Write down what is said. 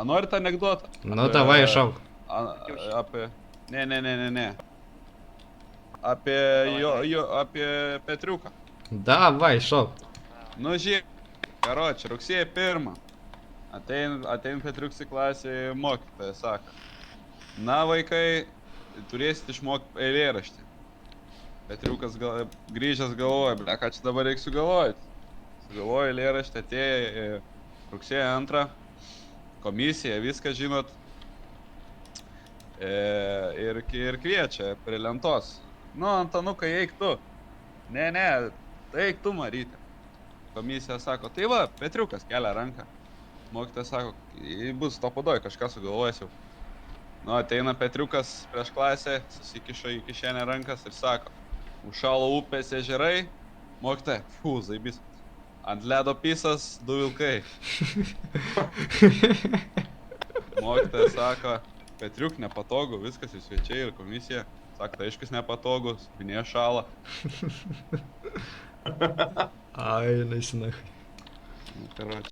norit anekdotą? Nu, davai, šauk. Apie... Ne. Apie apie Petriuką. Davai, šauk. Nu, žiūrėk, karoči, rugsėjo 1. Atein Petriuks į klasę mokytoja, sako. Na, vaikai, turėsit išmokti eilėraštį. Petriukas grįžęs galvoja, ble, ką čia dabar reikia sugalvoti. Sugalvoja eilėraštį, atėjo rugsėjo 2. Komisija, viską žinot. Ir kviečia prie lentos. Nu, Antanukai, eik tu. Ne, eik tu, Marytė. Komisija sako, tai va, Petriukas kelia ranką. Mokytojas sako, bus to padoj, kažką sugalvojęs jau. Nu, ateina Petriukas prieš klasę, susikišo į kišenę rankas ir sako, užšalo upės ežerai, mokytoja, zaibys. Ant ledo pisas, 2 vilkai. Mokytojas sako, Petriuk nepatogu, viskas į svečiai ir komisija. Sako, tai aiškis nepatogu, spinė šala. Ai, nesinai. Nu, karoči.